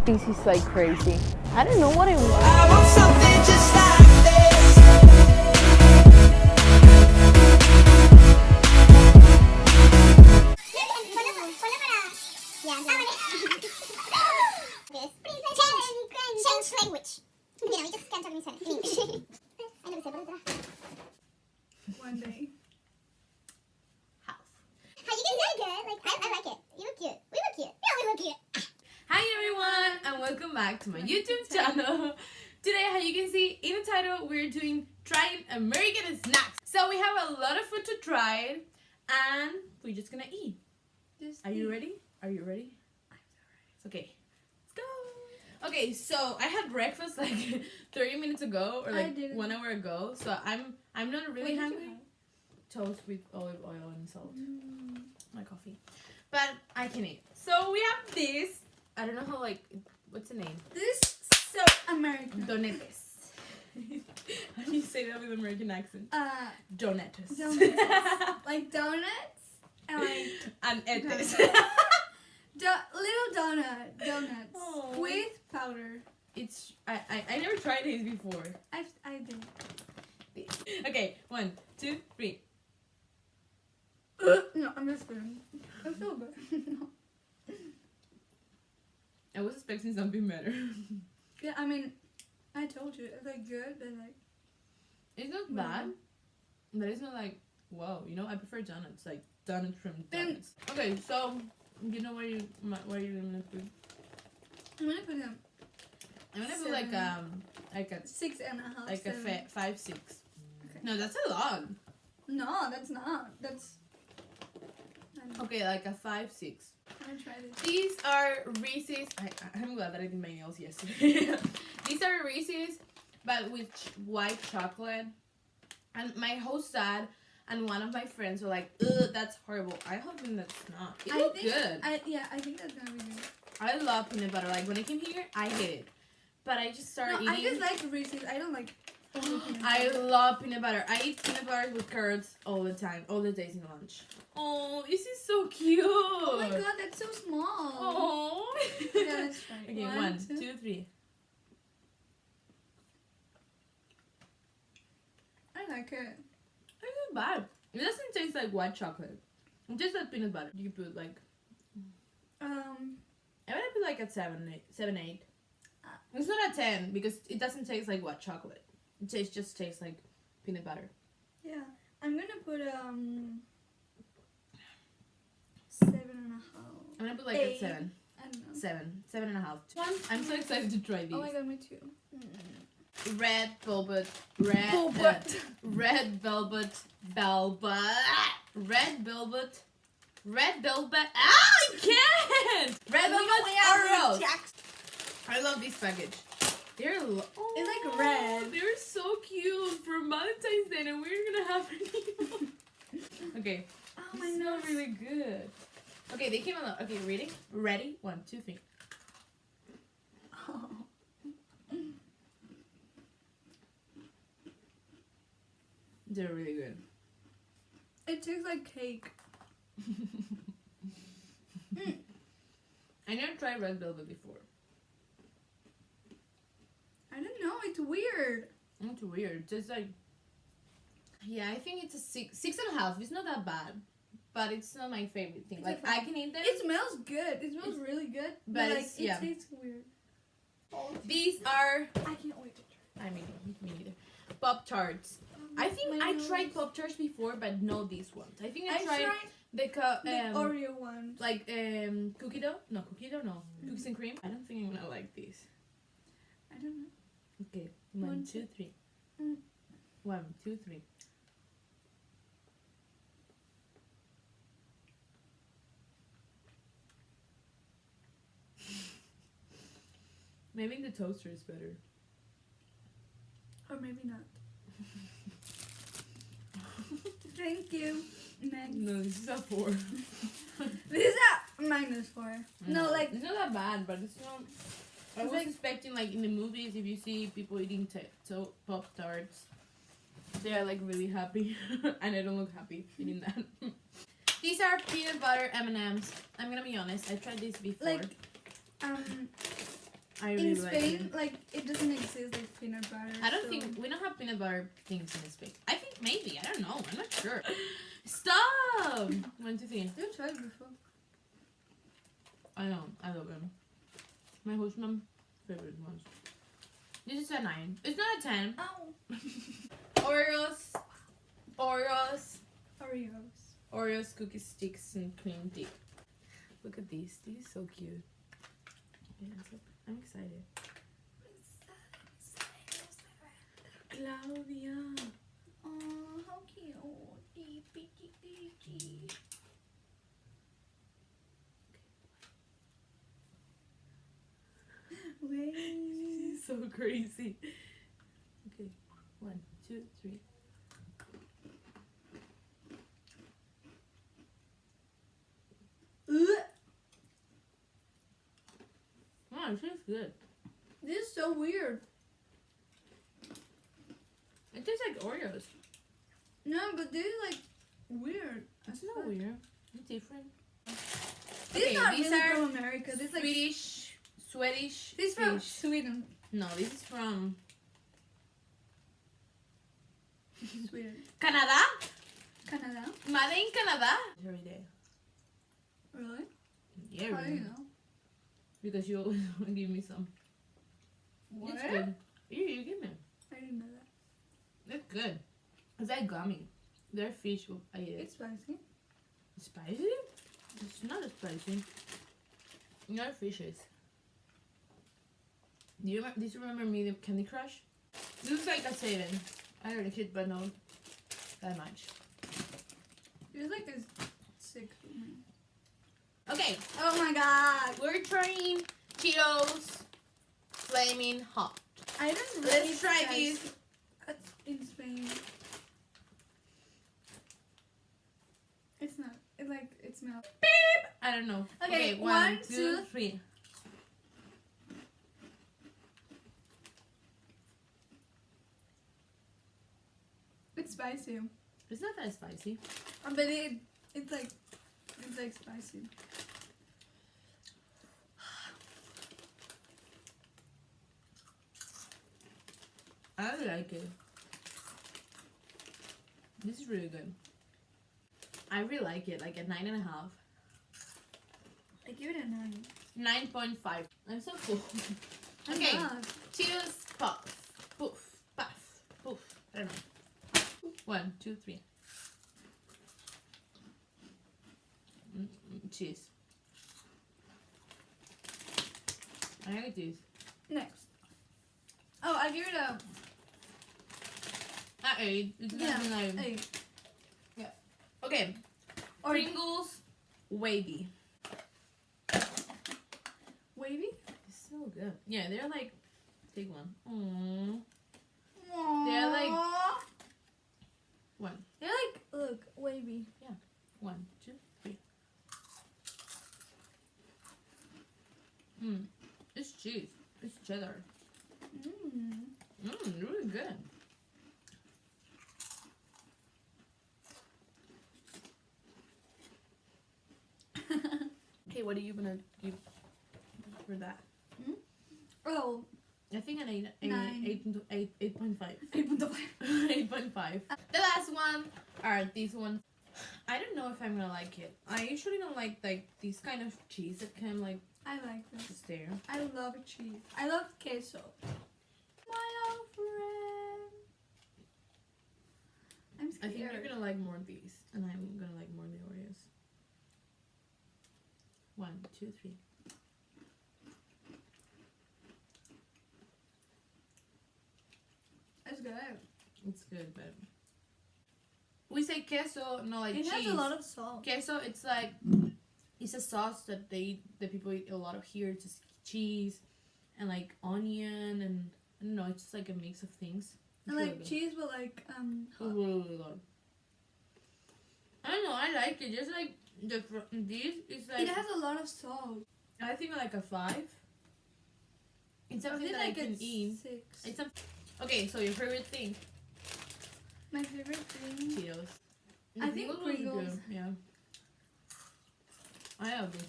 This is like crazy. I don't know what I want. I want something just like Change language. You know, you just can't talk in English. One day. House. How you guys look good? Like I like it. You look cute. We look cute. We always look cute. Hi everyone and welcome back to my YouTube channel. Today, how you can see in the title, we're doing trying American snacks. So we have a lot of food to try and we're just gonna eat. Are you ready? Are you ready? I'm so ready. Okay, let's go. Okay, so I had breakfast like 30 minutes ago or like 1 hour ago. So I'm not really hungry. Toast with olive oil and salt. My coffee. But I can eat. So we have this. I don't know how what's the name? This is so American. Donetes. How do you say that with American accent? Donetes. Donuts. Like donuts and like and etes. little donuts Oh. with powder. It's I never tried these before. I did. Okay, 1, 2, 3. No, I'm just kidding. I feel good. No. I was expecting something better. Yeah, I mean, I told you it's like good, but like It's not bad, but it's not like wow. You know, I prefer donuts, like donuts from Then- donuts. Okay, so you know where you're gonna put? I'm gonna put them I'm gonna put like a 6.5. like 7. a 5, 6. Okay. No, that's a lot. No, that's not. That's. I don't know. Okay, like a 5, 6. I'm gonna try this. These are Reese's. I'm glad that I did my nails yesterday. These are Reese's, but with white chocolate. And my host dad and one of my friends were like, ugh, that's horrible. I hope that's not. It looks good. I think that's gonna be good. I love peanut butter. Like when I came here, I hate it. But I just started No, I eating. just like Reese's. I don't like. I love peanut butter. I eat peanut butter with carrots all the time, all the days in lunch. Oh, this is so cute. Oh my god, that's so small. Oh. Yeah, let's try it. Okay, 1, 2, 3. I like it. It's not bad. It doesn't taste like white chocolate. It tastes like peanut butter. You put like I would put like a 7, 8. It's not a 10 because it doesn't taste like white chocolate. It just tastes like peanut butter. Yeah, I'm gonna put 7.5. I'm gonna put like 8. a 7. I don't know. 7.5. I'm so excited to try these. Oh my god, me too. Red velvet, red velvet. Ah, I can't. Red velvet Oreos. I love this package. They're It's like red. They're so cute for Valentine's Day, and we're gonna have it. Okay. Oh my They nose. smell really good. Okay, they came out. Okay, ready? Ready? 1, 2, 3. Oh. They're really good. It tastes like cake. I never tried red velvet before. I don't know. It's weird. It's weird. Just like, yeah, I think it's a 6.5. It's not that bad, but it's not my favorite thing. It's Like I can eat them. It smells good. It smells really good. but But like it's- it yeah. tastes weird. These are. I can't wait to try. I mean, me neither. Pop tarts. I think I tried Pop Tarts before, but not these ones. I think I tried the Oreo ones. like cookie dough. No, cookie dough. No, cookies and cream. I don't think I'm gonna like these. I don't know. Okay, 1, 2, 3. 1, 2, 3. Maybe the toaster is better. Or maybe not. Thank you. Next. No, this is a 4. This is a -4. No, like it's not that bad, but it's not. I was like- expecting like in the movies, if you see people eating Pop Tarts, they are like really happy, and I don't look happy eating that. These are peanut butter M&Ms. I'm gonna be honest, I tried these before. Like, I really In like Spain, it. like it doesn't exist like peanut butter. I don't so- think we don't have peanut butter things in Spain. I think maybe. I don't know. I'm not sure. Stop. 1, 2, 3. You've tried it before. I know. I love them. My husband's favorite ones. This is a 9. It's not a 10. Ow. Oreos. Oreos. Oreos. Oreos, cookie sticks, and cream dip. Look at these. This is so cute. Yeah, I'm excited. Claudia. Oh, how cute. Wait. This is so crazy. Okay. 1, 2, 3. Wow, it tastes good. This is so weird. It tastes like Oreos. No, but this is like weird. It's not weird. It's different. This Okay, is not these really are from America. This is like Swedish this is from fish. Sweden. No, this is from Sweden. Canada. Canada. Made in Canada. Every day. Really? Yeah, How do you know? because you always give me some. What? It's good. You give me. I didn't know that. It's good. It's like gummy. They're fish. I eat it. It's spicy. Spicy? It's not spicy. They're fishes. Do you remember me the Candy Crush? It looks like a 7. I don't like it, but not that much. It's like this 6 for me. Okay, Oh my god. we're trying Cheetos Flaming Hot. I don't Let's really try guys this. in Spain. It's not. It like it smells. Beep! I don't know. Okay, 1, one, 2, two. 3. It's spicy. It's not that spicy. But it's like spicy. I really like it. This is really good. I really like it, like a 9.5. I give it a 9. 9.5. I'm so cool. I'm Okay, not. Cheetos Puff. Poof. Puff. Poof. I don't know. 1, 2, 3. Cheese. I like this. Next. Oh, I give it a I ate. It's yeah. nothing like. 8. Okay. Or Pringles Wavy. wavy. It's so good. Yeah, they're like. Take one. Aww. Aww. They're like. 1. They're like look wavy. 1, 2, 3. It's cheese. It's cheddar. Really good. Okay, what are you gonna give for that? Oh, I think an 8, 9. 8.5. 8.5. 8.5. The last one are these ones. I don't know if I'm gonna like it. I usually don't like this kind of cheese that can like I like this. just there. I love cheese. I love queso. My old friend. I'm I scared. think you're gonna like more of these, and I'm gonna like more of the Oreos. 1, 2, 3. It's good. It's good, but we say queso, not like It cheese. has a lot of salt. Queso, it's like it's a sauce that the people eat a lot of here. It's just cheese and like onion and I don't know. It's just like a mix of things. It's And really like good. cheese, but like It's really good. I don't know. I like it. Just like this is like it has a lot of salt. I think like a 5. It's something that I can eat. 6. It's some. Okay, so your favorite thing? My favorite thing. Cheetos. I think was Pringles. good, yeah. I love this.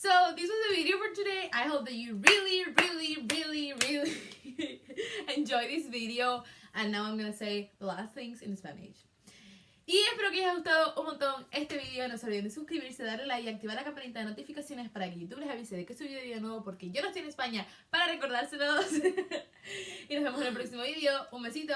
So this was the video for today. I hope that you really enjoy this video. And now I'm gonna say the last things in Spanish. Y espero que les haya gustado un montón este video. No se olviden de suscribirse, darle like y activar la campanita de notificaciones para que YouTube les avise de que subí video nuevo, porque yo no estoy en España para recordárselos. Y nos vemos en el próximo video. Un besito.